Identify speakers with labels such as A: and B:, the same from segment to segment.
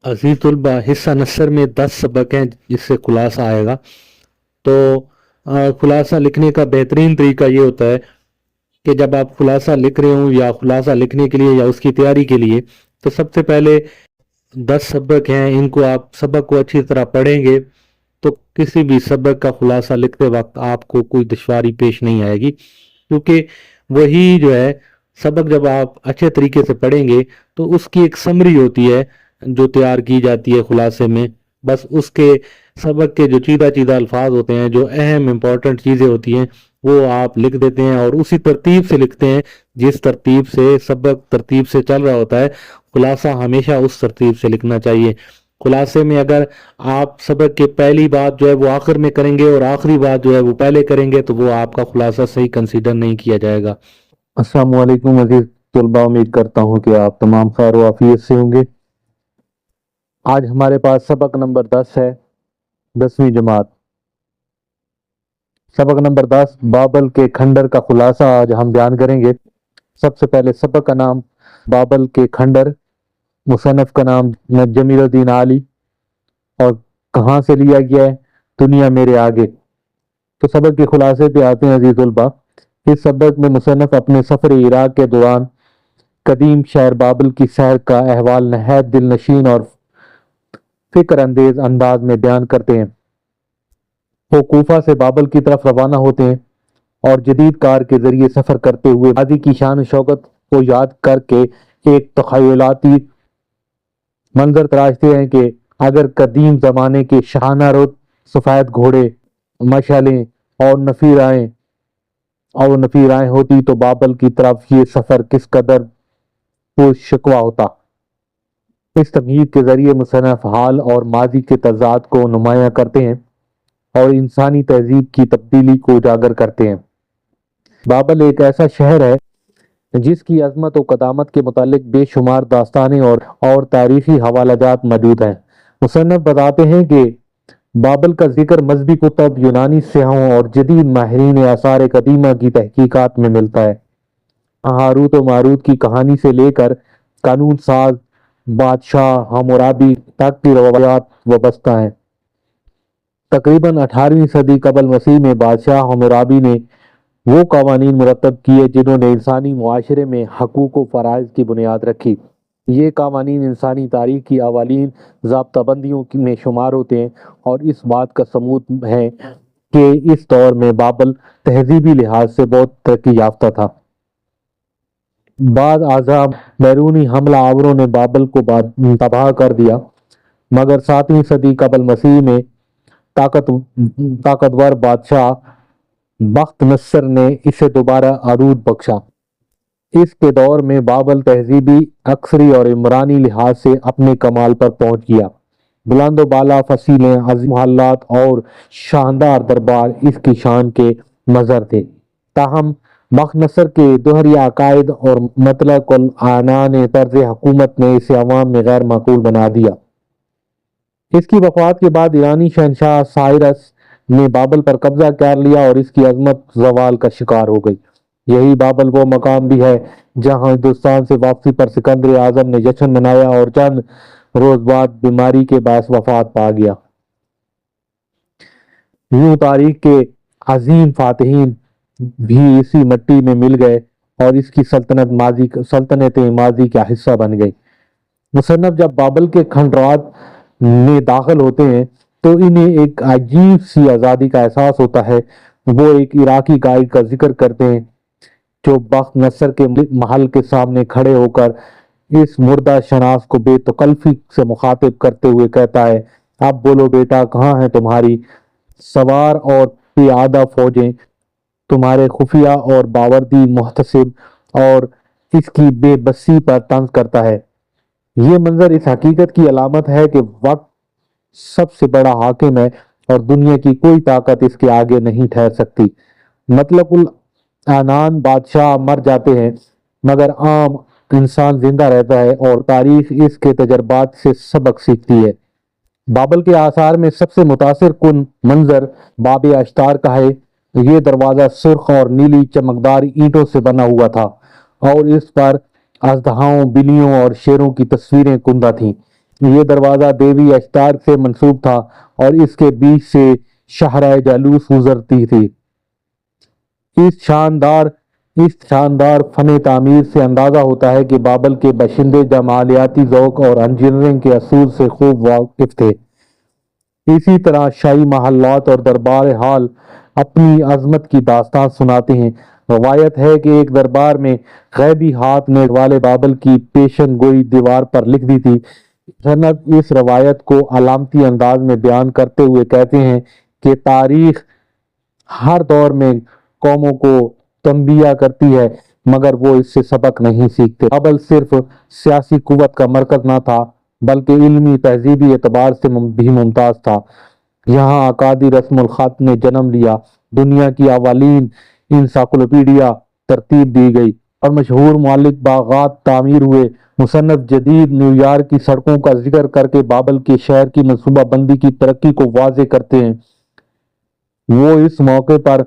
A: अजीज तलबा, हिस्सा नसर में 10 सबक हैं जिससे खुलासा आएगा। तो खुलासा लिखने का बेहतरीन तरीका ये होता है कि जब आप खुलासा लिख रहे हो या खुलासा लिखने के लिए या उसकी तैयारी के लिए, तो सबसे पहले 10 सबक हैं, इनको आप सबक को अच्छी तरह पढ़ेंगे तो किसी भी सबक का खुलासा लिखते वक्त आपको कोई दुश्वारी पेश नहीं आएगी, क्योंकि वही जो है सबक जब आप अच्छे तरीके से पढ़ेंगे तो उसकी एक समरी होती है जो तैयार की जाती है खुलासे में। बस उसके सबक के जो चीदा चीदा अल्फाज होते हैं, जो अहम इम्पोर्टेंट चीज़ें होती हैं, वो आप लिख देते हैं और उसी तरतीब से लिखते हैं जिस तरतीब से सबक तरतीब से चल रहा होता है। खुलासा हमेशा उस तरतीब से लिखना चाहिए। खुलासे में अगर आप सबक के पहली बात जो है वो आखिर में करेंगे और आखिरी बात जो है वो पहले करेंगे तो वो आपका खुलासा सही कंसीडर नहीं किया जाएगा। अस्सलाम वालेकुम अजीज तलबा, उम्मीद करता हूँ कि आप तमाम खैर व आफियत से होंगे। आज हमारे पास सबक नंबर 10 है, 10वीं जमात। सबक नंबर 10 बाबल के खंडर का खुलासा आज हम बयान करेंगे। सबसे पहले सबक का नाम बाबल के खंडर, मुसन्नफ का नाम जमीलुद्दीन आली, और कहाँ से लिया गया है, दुनिया मेरे आगे। तो सबक के खुलासे पे आते हैं अजीज तलबा। इस सबक में मुसन्नफ अपने सफर इराक के दौरान कदीम शहर बाबल की सैर का अहवाल नहायत दिलनशीन और फिक्र अंदेज अंदाज में बयान करते हैं। वो कूफा से बाबल की तरफ रवाना होते हैं और जदीद कार के जरिए सफर करते हुए मादी की शान शौकत को याद करके एक तखयलाती मंजर तराशते हैं कि अगर कदीम जमाने के शाहाना रुत, सफेद घोड़े, मशालें और नफीराएं होती तो बाबल की तरफ ये सफर किस कदर शिकवा होता। इस तमहीद के जरिए मुसन्नफ हाल और माजी के तजाद को नुमाया करते हैं और इंसानी तहजीब की तब्दीली को उजागर करते हैं। बाबल एक ऐसा शहर है जिसकी अजमत और कदामत के मुतालिक बेशुमार दास्तानें और तारीखी हवालाजात मौजूद हैं। मुसन्नफ बताते हैं कि बाबल का जिक्र मजहबी कुतब, यूनानी सियाहों और जदीद माहिरीन आसार कदीमा की तहकीकात में मिलता है। हारूत और मारूत की कहानी से लेकर कानून साज बादशाह हमूराबी तक की रवायात वाबस्ता हैं। तकरीबन 18वीं सदी कबल मसीह में बादशाह हमूराबी ने वो कवानीन मुरतब किए जिन्होंने इंसानी मुआशरे में हकूक व फ़राइज़ की बुनियाद रखी। ये कवानीन इंसानी तारीख की अवालीन ज़ाब्ताबंदियों में शुमार होते हैं और इस बात का सबूत है कि इस दौर में बाबल तहजीबी लिहाज से बहुत तरक्की याफ्ता था। बाद आज़ाम बैरूनी हमला आवरों ने बाबल को तबाह कर दिया, मगर 7वीं सदी कबल मसीह में ताकतवर बादशाह बख्त नस्र ने इसे दोबारा अरूज बख्शा। इसके दौर में बाबल तहजीबी, अक्सरी और इमरानी लिहाज से अपने कमाल पर पहुंच गया। बुलंद बाला फसीलें, अजीम मोहल्लात और शानदार दरबार इसकी शान के मजहर थे। ताहम बख्त नस्र के दोहरी अकायद और मतलकुल आनान तर्ज हुकूमत ने इसे अवाम में गैर माकूल बना दिया। इसकी वफात के बाद ईरानी शहनशाह साइरस ने बाबल पर कब्जा कर लिया और इसकी अजमत जवाल का शिकार हो गई। यही बाबल वो मकाम भी है जहां हिंदुस्तान से वापसी पर सिकंदर आजम ने जश्न मनाया और चंद रोज बाद बीमारी के बायस वफात पा गया। यूं तारीख के अजीम फातिहीन भी इसी मिट्टी में मिल गए और इसकी सल्तनत माजी का हिस्सा बन गई। मुसन्नफ जब बाबल के खंडरात में दाखिल होते हैं तो इन्हें एक अजीब सी आज़ादी का एहसास होता है। वो एक इराकी गाइड का जिक्र करते हैं जो बख्त नस्र के महल के सामने खड़े होकर इस मुर्दा शनास को बेतकल्फी से मुखातिब करते हुए कहता है, अब बोलो बेटा, कहाँ है तुम्हारी सवार और पियादा फौजें, तुम्हारे खुफिया और बावर्दी मुहतसिब, और इसकी बेबसी पर तंज करता है। ये मंजर इस हकीकत की अलामत है कि वक्त सबसे बड़ा हाकिम है और दुनिया की कोई ताकत इसके आगे नहीं ठहर सकती। मतलकुल आनान बादशाह मर जाते हैं मगर आम इंसान जिंदा रहता है और तारीख इसके तजर्बात से सबक सीखती है। बाबल के आसार में सबसे मुतासिर कुन मंजर बाब अश्तार का है। ये दरवाज़ा सुर्ख और नीली चमकदार ईंटों से बना हुआ था और इस पर अजदहाओं, बिल्लियों और शेरों की तस्वीरें कुंदा थीं। یہ دروازہ دیوی اشتار سے منسوب تھا اور اس کے بیچ سے شاہراہ جالوس گزرتی تھی۔ اس شاندار فن تعمیر سے اندازہ ہوتا ہے کہ بابل کے باشندے جمالیاتی ذوق اور انجینئرنگ کے اصول سے خوب واقف تھے۔ اسی طرح شاہی محلات اور دربار حال اپنی عظمت کی داستان سناتے ہیں۔ روایت ہے کہ ایک دربار میں غیبی ہاتھ نے والے بابل کی پیشن گوئی دیوار پر لکھ دی تھی۔ سند اس روایت کو علامتی انداز میں بیان کرتے ہوئے کہتے ہیں کہ تاریخ ہر دور میں قوموں کو تنبیہ کرتی ہے مگر وہ اس سے سبق نہیں سیکھتے۔ بابل صرف سیاسی قوت کا مرکز نہ تھا بلکہ علمی تہذیبی اعتبار سے بھی ممتاز تھا۔ یہاں اکادی رسم الخط نے جنم لیا، دنیا کی اولین انسائکلوپیڈیا ترتیب دی گئی اور مشہور مؤلف باغات تعمیر ہوئے۔ مصنف جدید نیویارک کی سڑکوں کا ذکر کر کے بابل کے شہر کی منصوبہ بندی کی ترقی کو واضح کرتے ہیں۔ وہ اس موقع پر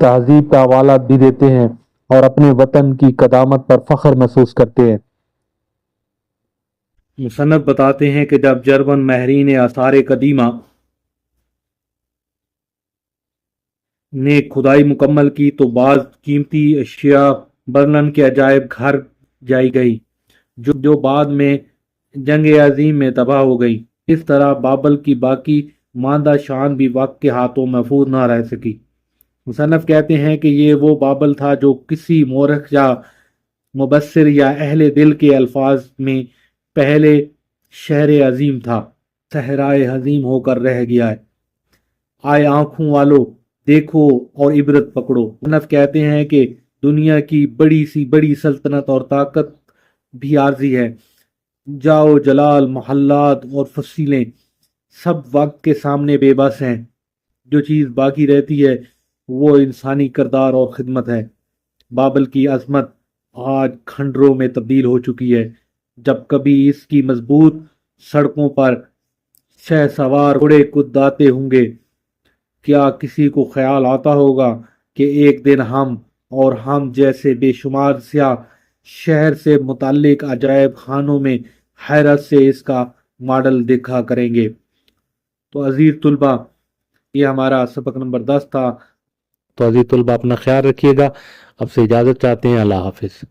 A: تہذیب کا حوالہ بھی دیتے ہیں اور اپنے وطن کی قدامت پر فخر محسوس کرتے ہیں۔ مصنف بتاتے ہیں کہ جب جرمن ماہرین آثار قدیمہ نے کھدائی مکمل کی تو بعض قیمتی اشیاء برلن کے عجائب گھر جائی گئی جو بعد میں جنگ عظیم میں تباہ ہو گئی۔ اس طرح بابل کی باقی ماندہ شان بھی وقت کے ہاتھوں محفوظ نہ رہ سکی۔ مصنف کہتے ہیں کہ یہ وہ بابل تھا جو کسی مورخ یا مبصر یا اہل دل کے الفاظ میں پہلے شہر عظیم تھا، صحرائے عظیم ہو کر رہ گیا ہے۔ آئے آنکھوں والو دیکھو اور عبرت پکڑو۔ مصنف کہتے ہیں کہ دنیا کی بڑی سی بڑی سلطنت اور طاقت بھی عارضی ہے۔ جاؤ جلال، محلات اور فصیلیں سب وقت کے سامنے بے بس ہیں۔ جو چیز باقی رہتی ہے وہ انسانی کردار اور خدمت ہے۔ بابل کی عظمت آج کھنڈروں میں تبدیل ہو چکی ہے۔ جب کبھی اس کی مضبوط سڑکوں پر شہ سوار گھوڑے کداتے ہوں گے، کیا کسی کو خیال آتا ہوگا کہ ایک دن ہم جیسے بے شمار سیاح شہر سے متعلق عجائب خانوں میں حیرت سے اس کا ماڈل دیکھا کریں گے۔ تو عزیز طلبہ، یہ ہمارا سبق نمبر 10 تھا۔ تو عزیز طلبہ اپنا خیال رکھیے گا۔ اب سے اجازت چاہتے ہیں۔ اللہ حافظ۔